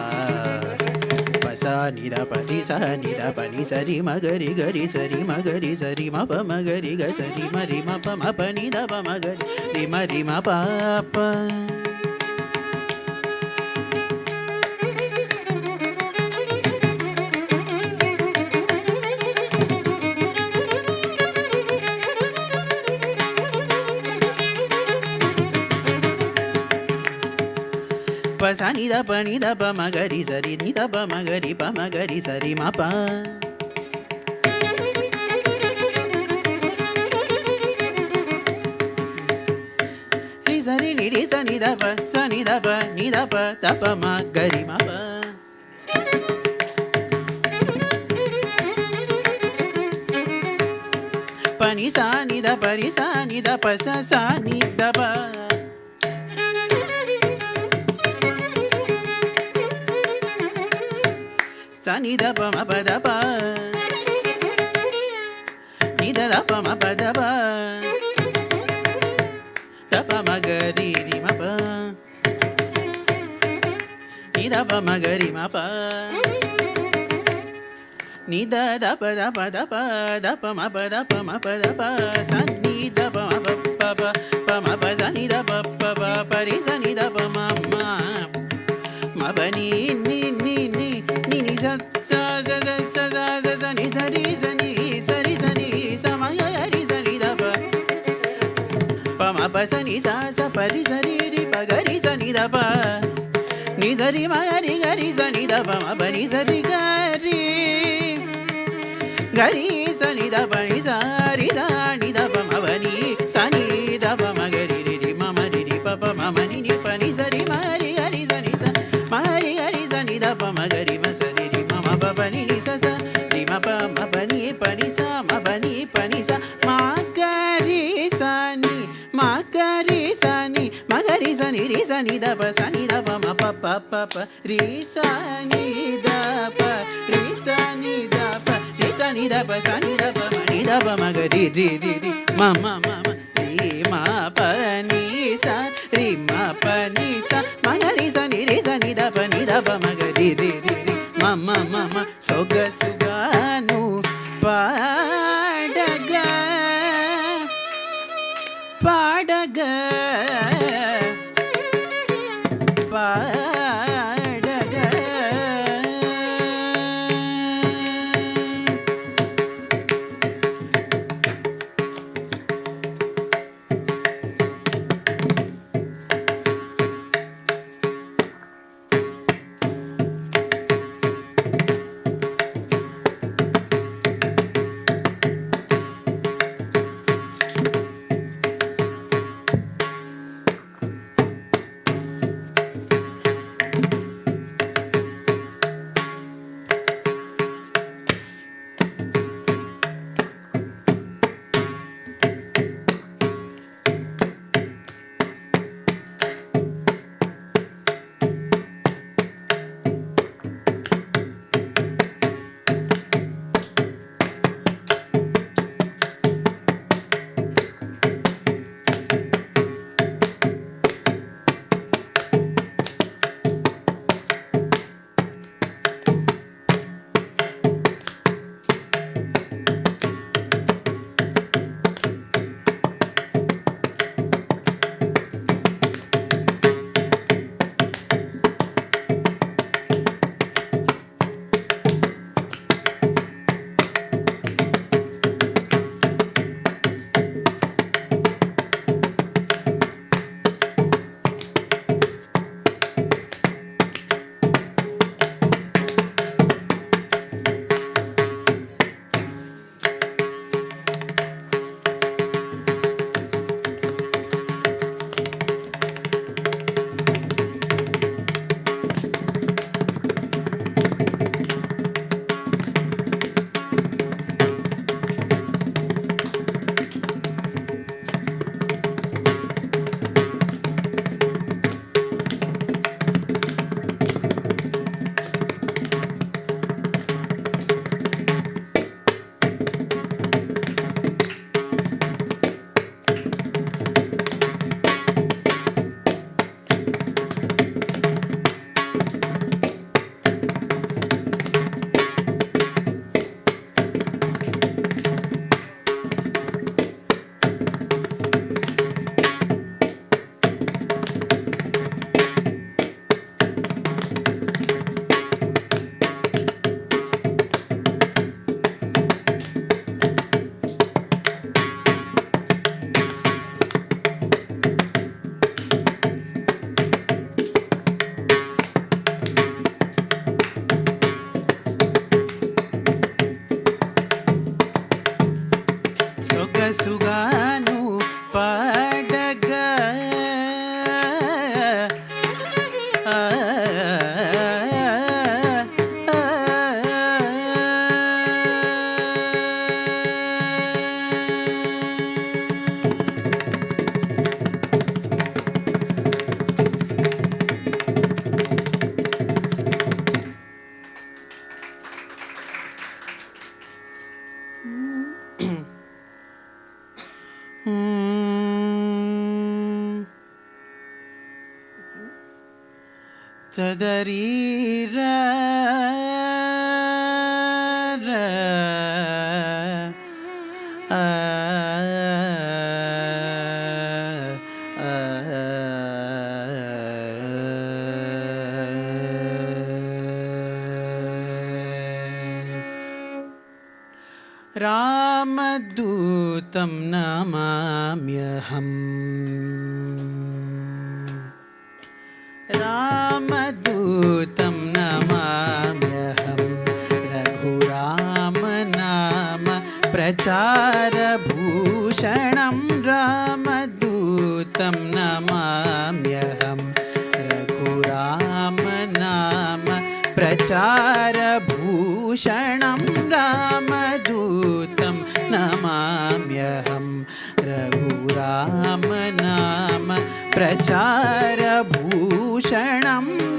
பசா நித பனி ச நித பனி சரி மகரி கரி சரி மகரி சரி மப மகரி க சரி மரி மப மப நித ப மகரி ரி மரி ம பாப்ப. பச நித ப நித ப மகரி சரி நித ப மகரி ப மகரி சரி ம ப. ரி சரி நி ரி ச நித ப ச நித ப நித ப த ப மகரி ம ப. பனி சா நித பரி சா நித ப ச சா நித ப. சனி த ப ம ப த ப நி த த ப ம ப த ப த ப ம க ரி ரி ம ப நி த ப ம க ரி ம ப நி த த ப த ப த ப த ப ம ப த ப ம ப த ப ச நி த ப ம ப ப ப ப ம ப ச நி த ப ப ப ப ரி ச நி த ப ம ம ம ப நி நி நி நி நி நி ச ச ச ச ச ச ச ச நி ச ரி ச நி சரி ச நி ச ம க ரி ச நி த ப ப ம ப ச நி ச ச ப ரி ச ரி ரி ப க ரி ச நி த ப நி ச ரி ம க ரி க ரி ச நி த ப ம ப நி ச ரி க ரி க ரி ச நி த ப நி ச ரி ச நி த ப ம ப நி ச நி த ப ம க ரி ரி ரி ம ம ரி ரி ப ப ம ம நி நி ப நி ச ரி ம க ரி க ரி ச நி ச ம க ரி க ரி ச நி த ப ம க ரி ம ச ரி ரி ம ம ப ப நி நி ச ச ரி ம ப ம ப நி ப நி ச ம ப நி ப நி ச ம க ரி ச நி ம க ரி ச நி ம க ரி ச நி ரி ச நி த ப ச நி த ப ம ப ப ப ப ரி ச நி த ப ரி ச நி த ப ரி ச நி த ப ச நி த ப ம நி த ப ம க ரி ரி ரி ரி ம ம ம ம ரி ம ப நி ச ரி ம ப நி ச ம க ரி ச நி ரி ச நி த ப நி த ப ம க ரி ரி ரி ரி ம ம ம ம சொக சுகானு பாடக பாடக பாடக. ಸೊಗಸುಗಾನು ಪಾಡಗ ತದರೀರ ರಾಮದೂತಂ ನಮಾಮ್ಯಹಂ रामदूतं नमाम्यहं रघुराम नाम प्रचारभूषणं रामदूतं नमाम्यहं रघुराम नाम प्रचारभूषणं रामदूतं नमाम्यहं रघुराम नाम प्रचारभूषणं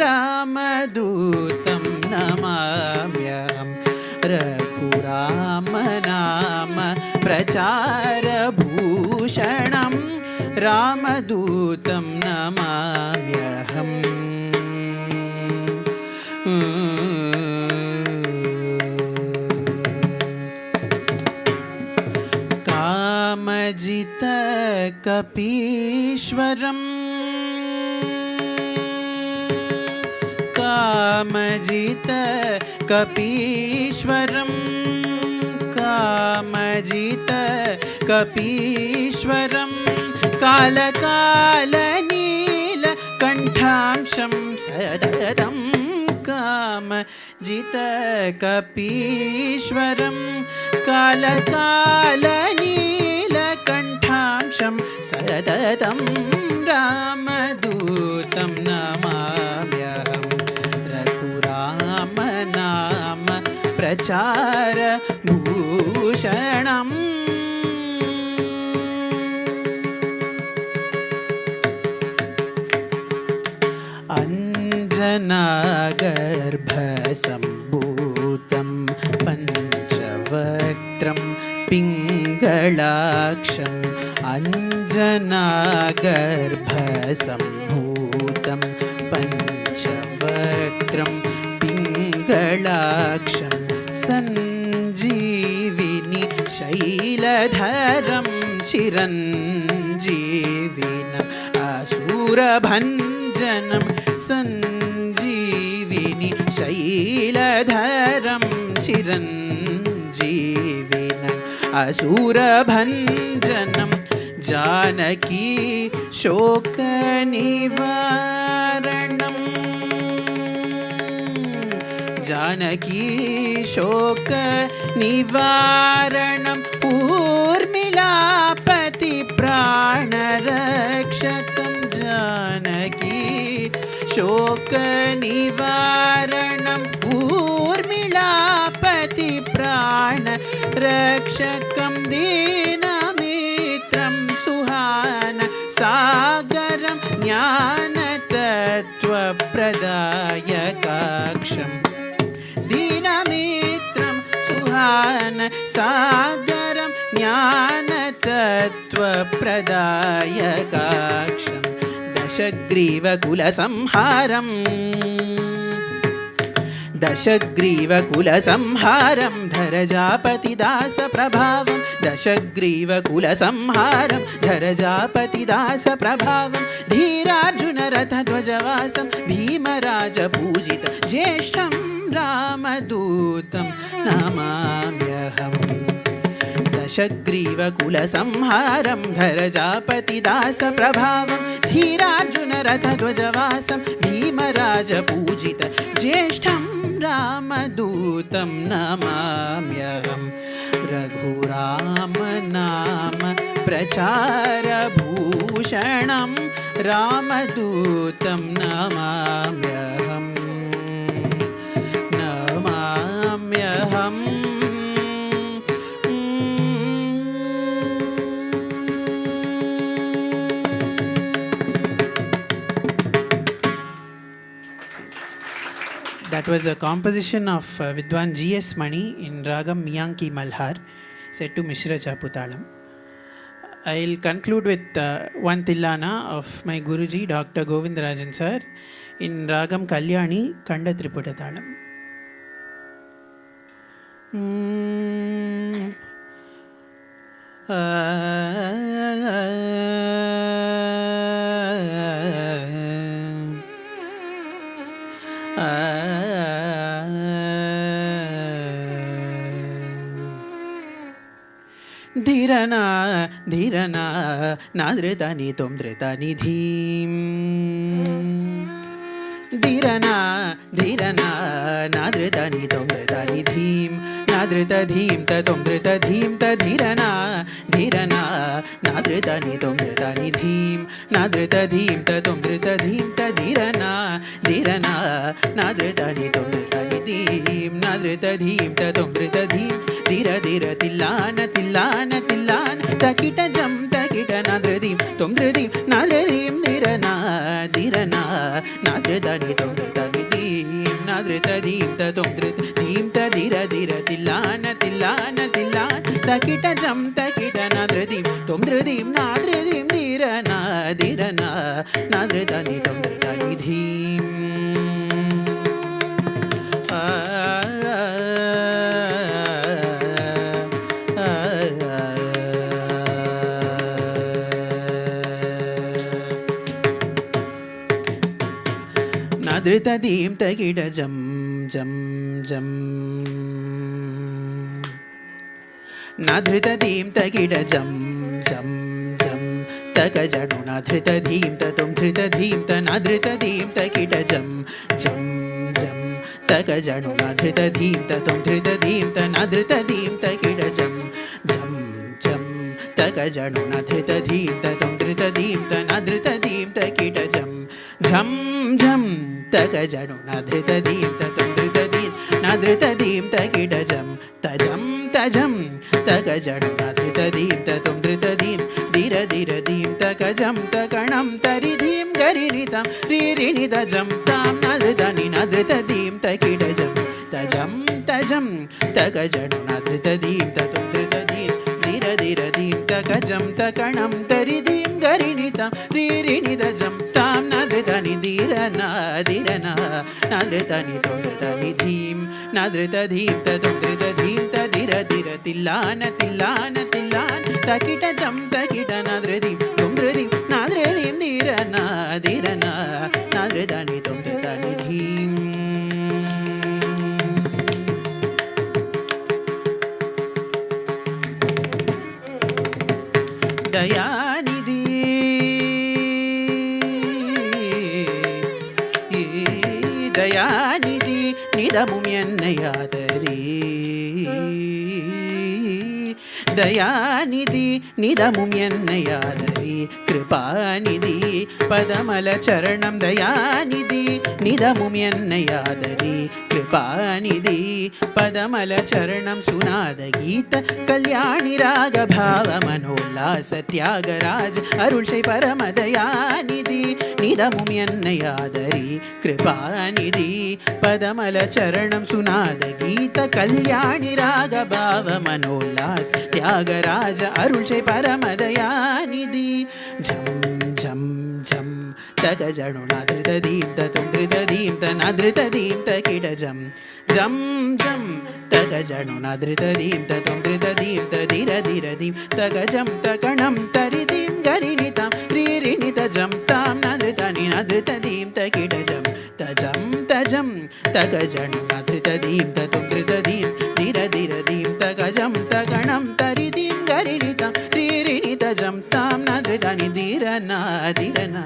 रामदूतं नमाम्यहं रघुराम नाम प्रचारभूषणं रामदूतं नमाम्यहम् कामजित कपीश्वरं कामजित कपीश्वरं कामजित कपीश्वरं कालकालनीलकण्ठांशं सततं कामजित कपीश्वरं कालकालनीलकण्ठांशं सततं रामदूतं नमाम्यहं रघुराम नाम प्रचारभूषणम् अञ्जनागर्भसम्भूतं पञ्चवक्त्रं पिङ्गलाक्षम् अञ्जनागर्भसम्भूतं पञ्चवक्त्रं पिङ्गलाक्षं सञ्जीविनि शैलधरं चिरञ्जीविनम् असुरभञ्जनं सञ्जीविनि शैलधरं चिरञ्जीविनम् असुरभञ्जनं जानकी शोकनिवारणं जानकी शोकनिवारणं ऊर्मिलापति प्राणरक्षकं जानकी शोकनिवारणं ऊर्मिलापति प्राणरक्षकं दीनमित्रं सुहान सागरं ज्ञानतत्त्वप्रदायकाक्षम् दीनमित्रं सुहान सागरं ज्ञानतत्त्वप्रदायकाक्षम् दशग्रीवकुलसंहारं धरजापतिदासप्रभावं दशग्रीवकुलसंहारं धरजापतिदासप्रभावं धीरार्जुनरथध्वजवासं भीमराजपूजित ज्येष्ठं रामदूतं नमाम्यहम् दशग्रीवकुलसंहारं धरजापतिदासप्रभावं धीरार्जुनरथध्वजवासं भीमराजपूजित ज्येष्ठं रामदूतं नमाम्यहं रघुराम नाम प्रचारभूषणं रामदूतं नमाम्यहम् नमाम्यहम्. That was a composition of Vidwan G.S. Mani in Ragam Miyanki Malhar, set to Mishra Chaputalam. I'll conclude with one Tillana of my Guruji, Dr. Govindarajan sir, in Ragam Kalyani, Kanda Triputatalam. धीरना धीरना नादृतानि त्वं धृतानि धीम् धीरना धीरना नादृतानि त्वं धृतानि धीम् नादृतधीं त्वं धृतधीं तधीरना धीरना नादृतानि त्वं धृतानि धीम् नादृतधीं त्वं धृतधीं तधीरना धीरना नादृतानि त्वं धृतानि धीम् नादृतधीं त्वं धृतधीं धीर धीर तिल्लान तिल्लान तिल्लान तकिट जम तकिट नादृदीं त्वं धृदीं नादृदीं धीरना धीरना नादृतानि त्वं धृतानि धीं नादृतधीं त्वं धृतधीं तधीर धीर तिल्लान तिल्लान तिल्लान तकिट जम तकिट नादृदीं त्वं धृदीं नादृदीं धीरना धीरना नादृतानि त्वं धृतानि धीम्. नादृतधीं तकिट जम जम जम नादृतधीं तकिट जम जम जम तकजनु नादृतधीं त्वं धृतधीं तनादृतधीं तकिट जम जम जम तकजनु नादृतधीं त्वं धृतधीं तनादृतधीं तकिट जम जम जम तकजनु नादृतधीं त्वं धृतधीं तनादृतधीं तकिट जम झम झम तकजनु नादृतधीं त्वं धृतधीं नादृतधीं तकिट जम तजम तजम तकजनु नादृतधीं त्वं धृतधीं धीर धीर धीं तकजम तकणं तरिधीं गरिनितं रीरिनितजं तां नादृतानि नादृतधीं तकिट जम तजम तजम तकजनु नादृतधीं त्वं धृतधीं धीर धीर धीं तकजं तकणं तरिधीं गरिनितं रीरिनितजं तां नादृतानि धीरना धीरना नादृतानि त्वं धृतानि धीं नादृतधीं त्वं धृतधीं तधीर धीर तिल्लान तिल्लान तिल्लान तकिट जम तकिट नादृदीं त्वं धृदीं नादृदीं धीरना धीरना नादृतानि त्वं धृतानि धीम्. दयानिधि दयानिधि निदमुं एन्नैयादरी दयानिधि निदमुं एन्नैयादरी कृपानिधि पदमलचरणं दयानिधि निदमुं एन्नैयादरी कृपानिधि पदमलचरणं सुनादगीत कल्याणि रागभावमनोल्लास त्यागराज अरुळ् परमदयानिधि निदमुं एन्नैयादरी कृपानिधि पदमलचरणं सुनादगीत कल्याणि रागभावमनोल्लास त्यागराज अरुळ् परमदयानिधि झम झम झम तकजनु नादृतधीं त्वं धृतधीं तनादृतधीं तकिट जम जम जम तकजनु नादृतधीं त्वं धृतधीं तधीर धीर धीं तकजं तकणं तरिधीं गरिनितं रीरिनितजं तां नादृतानि नादृतधीं तकिट जम तजम तजम तकजनु नादृतधीं त्वं धृतधीं धीर धीर धीं तकजं तकणं तरिधीं गरिनितं रीरिनितजं तां नादृतानि धीरना धीरना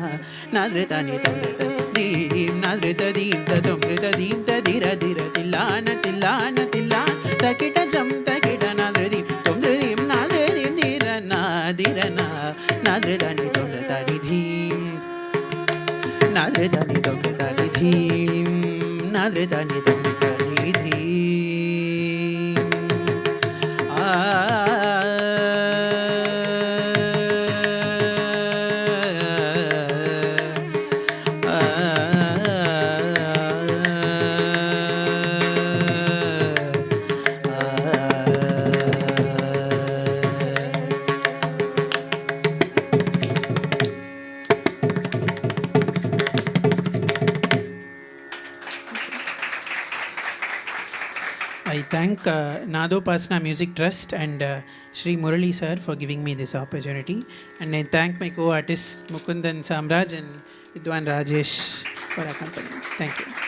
नादृतानि त्वं धृतधीं नादृतधीं त्वं धृतधीं तधीर धीर तिल्लान तिल्लान तिल्लान takita jam takita nadridi tomdrim nadrim dirana dirana nadridani tomdani dhim nadridani tomdani dhim nadridani tomdani dhim I thank Nadopasana Music Trust and Sri Murali sir for giving me this opportunity, and I thank my co-artists Mukundan Samraj and Vidwan Rajesh for accompanying. Thank you.